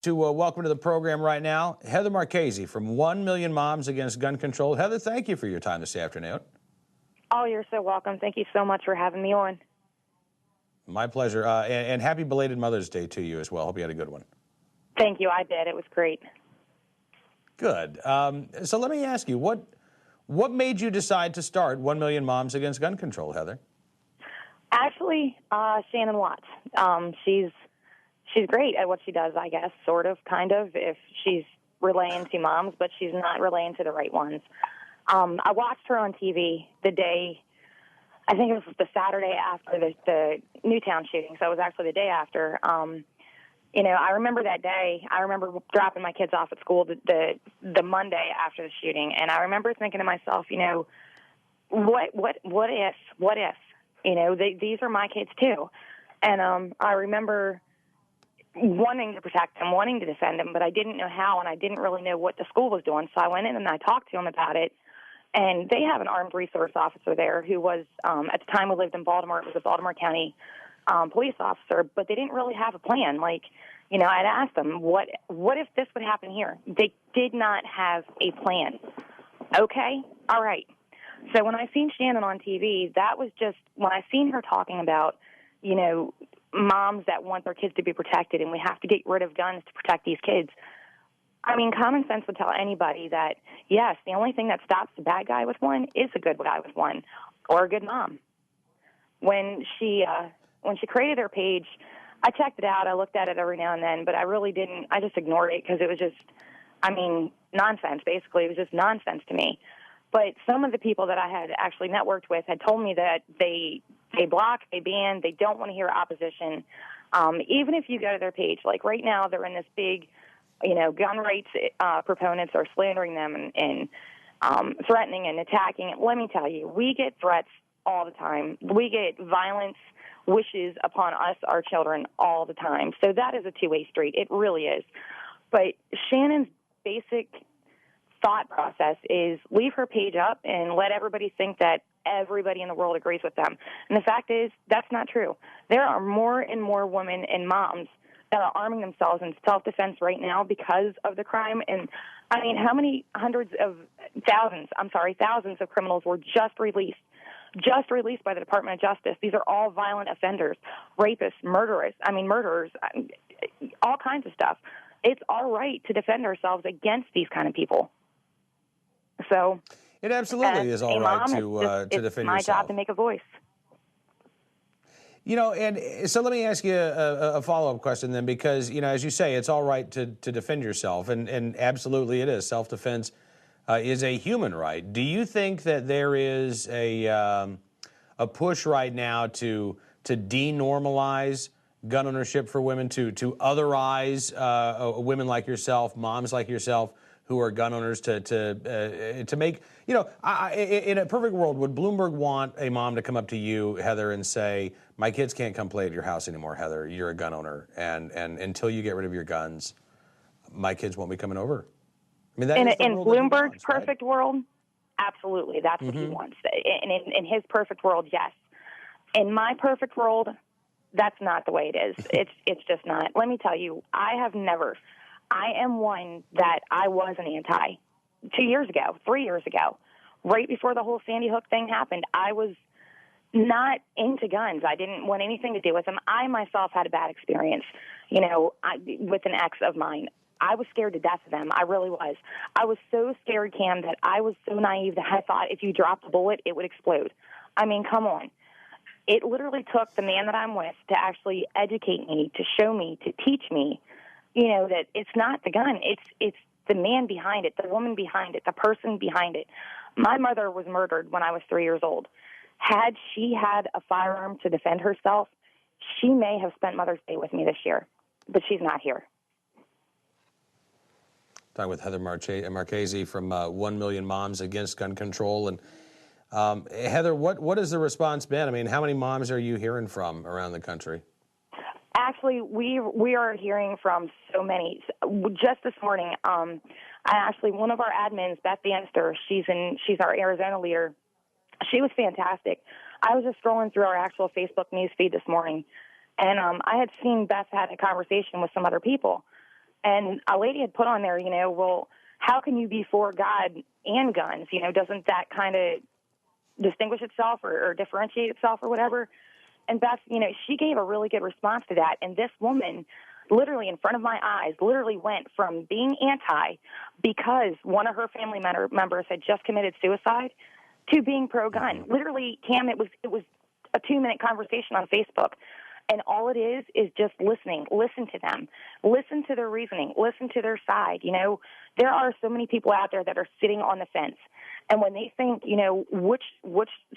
To welcome to the program right now, Heather Marchese from 1 Million Moms Against Gun Control. Heather, thank you for your time this afternoon. Oh, you're so welcome. Thank you so much for having me on. My pleasure. And happy belated Mother's Day to you as well. Hope you had a good one. Thank you. I did. It was great. Good. So let me ask you, what made you decide to start 1 Million Moms Against Gun Control, Heather? Actually, Shannon Watts. She's great at what she does, I guess, sort of, kind of, if she's relaying to moms, but she's not relaying to the right ones. I watched her on TV the day, I think it was the Saturday after the Newtown shooting, so it was actually the day after. I remember that day. I remember dropping my kids off at school the Monday after the shooting, and I remember thinking to myself, what if? These are my kids too. And I remember wanting to protect them, wanting to defend them, but I didn't know how, and I didn't really know what the school was doing. So I went in and I talked to them about it, and they have an armed resource officer there who was, at the time we lived in Baltimore, it was a Baltimore County police officer, but they didn't really have a plan. I'd asked them, what if this would happen here? They did not have a plan. Okay, all right. So when I seen Shannon on TV, that was just, when I seen her talking about, moms that want their kids to be protected and we have to get rid of guns to protect these kids. I mean, common sense would tell anybody that, yes, the only thing that stops the bad guy with one is a good guy with one, or a good mom. When she created her page, I checked it out. I looked at it every now and then, but I really didn't. I just ignored it because it was just, nonsense, basically. It was just nonsense to me. But some of the people that I had actually networked with had told me that they block, they ban, they don't want to hear opposition. Even if you go to their page, like right now, they're in this big, gun rights proponents are slandering them and threatening and attacking. Let me tell you, we get threats all the time. We get violence wishes upon us, our children, all the time. So that is a two-way street. It really is. But Shannon's basic thought process is leave her page up and let everybody think that everybody in the world agrees with them. And the fact is, that's not true. There are more and more women and moms that are arming themselves in self-defense right now because of the crime. And, how many thousands of criminals were just released by the Department of Justice. These are all violent offenders, rapists, murderers, all kinds of stuff. It's our right to defend ourselves against these kind of people. So it absolutely is all right to defend yourself. It's my job to make a voice. And so let me ask you a follow-up question then, because, as you say, it's all right to defend yourself, and absolutely it is. Self-defense is a human right. Do you think that there is a push right now to denormalize gun ownership for women, to otherize women like yourself, moms like yourself, who are gun owners, to make, in a perfect world, would Bloomberg want a mom to come up to you, Heather, and say, my kids can't come play at your house anymore, Heather, you're a gun owner, and until you get rid of your guns, my kids won't be coming over? In Bloomberg's perfect world, absolutely, that's what he wants. In his perfect world, yes. In my perfect world, that's not the way it is. It's just not. Let me tell you, I am one that I was an anti 2 years ago, 3 years ago, right before the whole Sandy Hook thing happened. I was not into guns. I didn't want anything to do with them. I myself had a bad experience, with an ex of mine. I was scared to death of them. I really was. I was so scared, Cam, that I was so naive that I thought if you dropped a bullet, it would explode. Come on. It literally took the man that I'm with to actually educate me, to show me, to teach me, that it's not the gun. It's the man behind it, the woman behind it, the person behind it. My mother was murdered when I was 3 years old. Had she had a firearm to defend herself, she may have spent Mother's Day with me this year, but she's not here. Talking with Heather Marchese from 1 Million Moms Against Gun Control. And Heather, what has the response been? How many moms are you hearing from around the country? Actually, we are hearing from so many. Just this morning, one of our admins, Beth Bannister, she's our Arizona leader. She was fantastic. I was just scrolling through our actual Facebook news feed this morning, and I had seen Beth had a conversation with some other people. And a lady had put on there, well, how can you be for God and guns? Doesn't that kind of distinguish itself or differentiate itself or whatever? And Beth, she gave a really good response to that. And this woman, literally in front of my eyes, literally went from being anti because one of her family members had just committed suicide to being pro-gun. Literally, Cam, it was a 2-minute conversation on Facebook. And all it is just listening. Listen to them. Listen to their reasoning. Listen to their side. There are so many people out there that are sitting on the fence. And when they think, which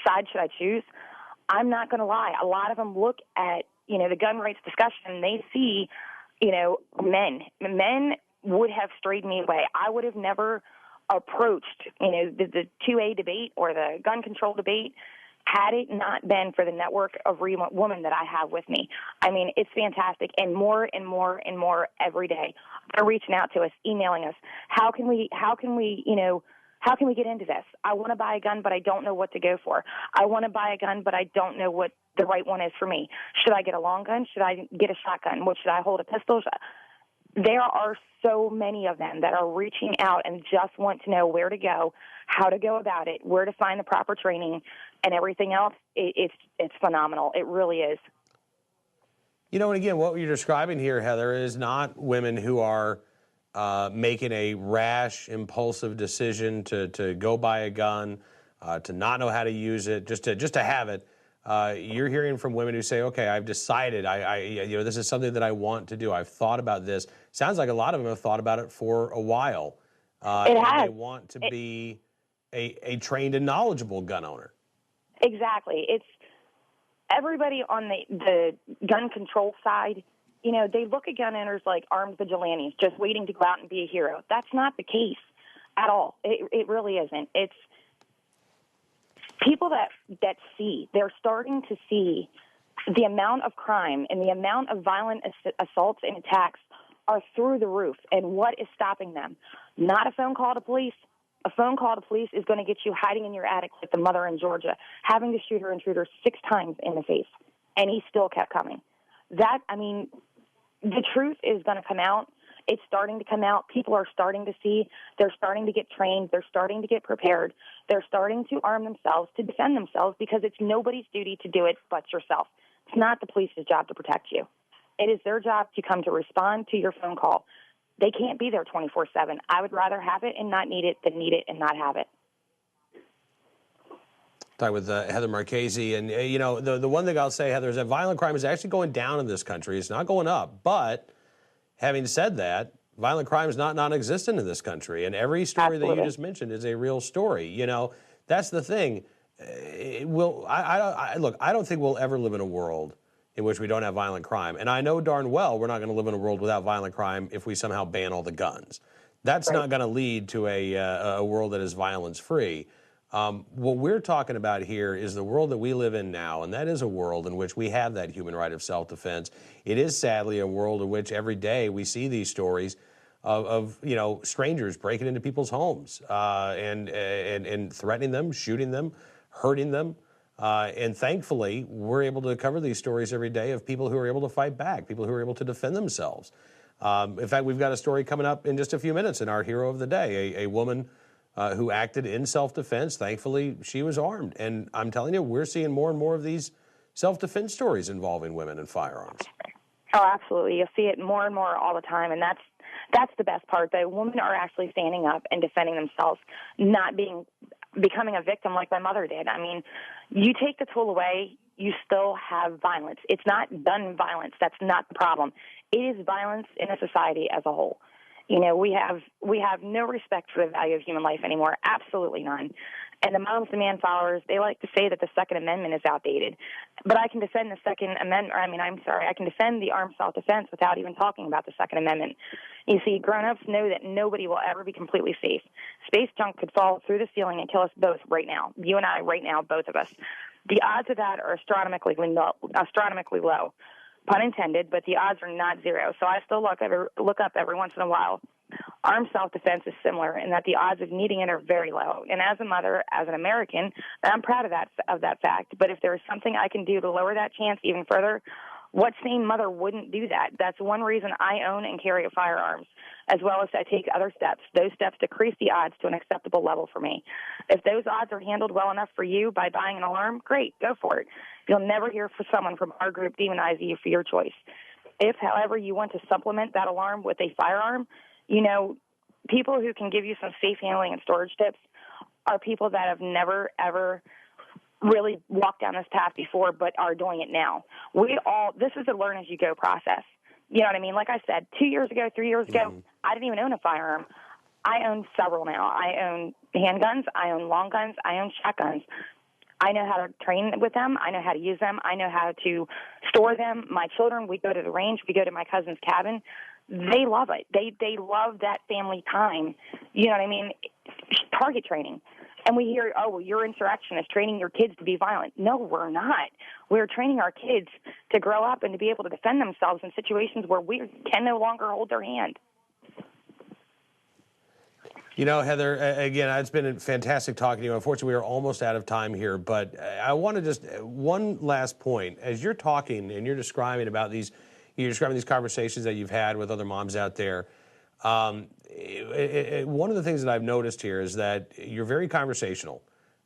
side should I choose, I'm not going to lie. A lot of them look at, the gun rights discussion, and they see, men. Men would have strayed me away. I would have never approached, the 2A debate or the gun control debate had it not been for the network of women that I have with me. I mean, it's fantastic, and more and more and more every day. They're reaching out to us, emailing us. How can we get into this? I want to buy a gun, but I don't know what to go for. I want to buy a gun, but I don't know what the right one is for me. Should I get a long gun? Should I get a shotgun? What should I hold, a pistol? There are so many of them that are reaching out and just want to know where to go, how to go about it, where to find the proper training, and everything else. It's phenomenal. It really is. And again, what you're describing here, Heather, is not women who are making a rash, impulsive decision to go buy a gun, to not know how to use it, just to have it. You're hearing from women who say, "Okay, I've decided. This is something that I want to do. I've thought about this." Sounds like a lot of them have thought about it for a while. It has. They want to be a trained and knowledgeable gun owner. Exactly. It's everybody on the gun control side. They look at gun owners like armed vigilantes, just waiting to go out and be a hero. That's not the case at all. It really isn't. It's people that see. They're starting to see the amount of crime and the amount of violent assaults and attacks are through the roof. And what is stopping them? Not a phone call to police. A phone call to police is going to get you hiding in your attic like the mother in Georgia, having to shoot her intruder 6 times in the face, and he still kept coming. The truth is going to come out. It's starting to come out. People are starting to see. They're starting to get trained. They're starting to get prepared. They're starting to arm themselves to defend themselves because it's nobody's duty to do it but yourself. It's not the police's job to protect you. It is their job to come to respond to your phone call. They can't be there 24/7. I would rather have it and not need it than need it and not have it. Talking with Heather Marchese, and the one thing I'll say, Heather, is that violent crime is actually going down in this country. It's not going up. But having said that, violent crime is not non-existent in this country, and every story that you just mentioned is a real story. That's the thing. Look, I don't think we'll ever live in a world in which we don't have violent crime, and I know darn well we're not going to live in a world without violent crime if we somehow ban all the guns. That's not going to lead to a world that is violence-free. What we're talking about here is the world that we live in now, and that is a world in which we have that human right of self-defense. It is sadly a world in which every day we see these stories of strangers breaking into people's homes and threatening them, shooting them, hurting them. And thankfully, we're able to cover these stories every day of people who are able to fight back, people who are able to defend themselves. In fact, we've got a story coming up in just a few minutes in our Hero of the Day, a woman who acted in self-defense. Thankfully, she was armed. And I'm telling you, we're seeing more and more of these self-defense stories involving women and firearms. Oh, absolutely. You'll see it more and more all the time. And that's the best part. The women are actually standing up and defending themselves, not becoming a victim like my mother did. I mean, you take the tool away, you still have violence. It's not gun violence. That's not the problem. It is violence in a society as a whole. We have no respect for the value of human life anymore, absolutely none. And the moms and man followers, they like to say that the Second Amendment is outdated. But I can defend the Second Amendment, I can defend the armed self-defense without even talking about the Second Amendment. You see, grown-ups know that nobody will ever be completely safe. Space junk could fall through the ceiling and kill us both right now. You and I right now, both of us. The odds of that are astronomically low. Pun intended, but the odds are not zero. So I still look up every once in a while. Armed self-defense is similar in that the odds of needing it are very low. And as a mother, as an American, I'm proud of that fact. But if there is something I can do to lower that chance even further, What sane mother wouldn't do that? That's one reason I own and carry firearms, as well as I take other steps. Those steps decrease the odds to an acceptable level for me. If those odds are handled well enough for you by buying an alarm, great, go for it. You'll never hear from someone from our group demonizing you for your choice. If, however, you want to supplement that alarm with a firearm, people who can give you some safe handling and storage tips are people that have never, ever really walked down this path before but are doing it now. This is a learn as you go process. You know what I mean? Like I said, 2 years ago, 3 years ago, I didn't even own a firearm. I own several now. I own handguns. I own long guns. I own shotguns. I know how to train with them. I know how to use them. I know how to store them. My children, we go to the range. We go to my cousin's cabin. They love it. They love that family time. You know what I mean? Target training. And we hear, oh, well, you're insurrectionists training your kids to be violent. No, we're not. We're training our kids to grow up and to be able to defend themselves in situations where we can no longer hold their hand. Heather, again, it's been fantastic talking to you. Unfortunately, we are almost out of time here, but I want to just, one last point. As you're talking and you're describing these conversations that you've had with other moms out there, one of the things that I've noticed here is that you're very conversational,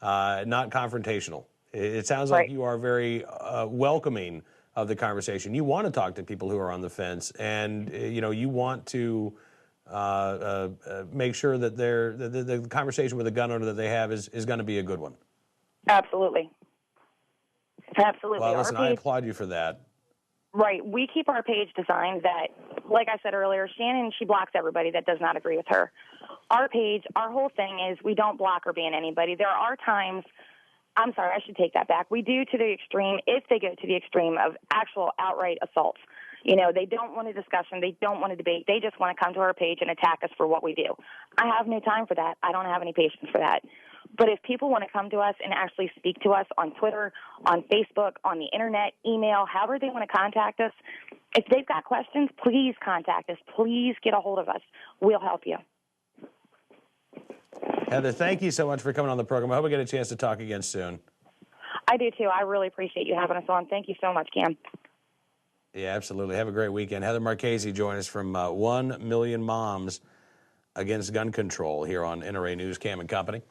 not confrontational. It sounds like you are very welcoming of the conversation. You want to talk to people who are on the fence, and you want to make sure that the conversation with the gun owner that they have is going to be a good one. Absolutely. Well, listen, I applaud you for that. Right. We keep our page designed that, like I said earlier, Shannon, she blocks everybody that does not agree with her. Our page, our whole thing is we don't block or ban anybody. There are times, I'm sorry, I should take that back. We do to the extreme, if they go to the extreme of actual outright assaults. They don't want a discussion. They don't want a debate. They just want to come to our page and attack us for what we do. I have no time for that. I don't have any patience for that. But if people want to come to us and actually speak to us on Twitter, on Facebook, on the internet, email, however they want to contact us, if they've got questions, please contact us. Please get a hold of us. We'll help you. Heather, thank you so much for coming on the program. I hope we get a chance to talk again soon. I do, too. I really appreciate you having us on. Thank you so much, Cam. Yeah, absolutely. Have a great weekend. Heather Marchese joined us from 1 Million Moms Against Gun Control here on NRA News, Cam and Company.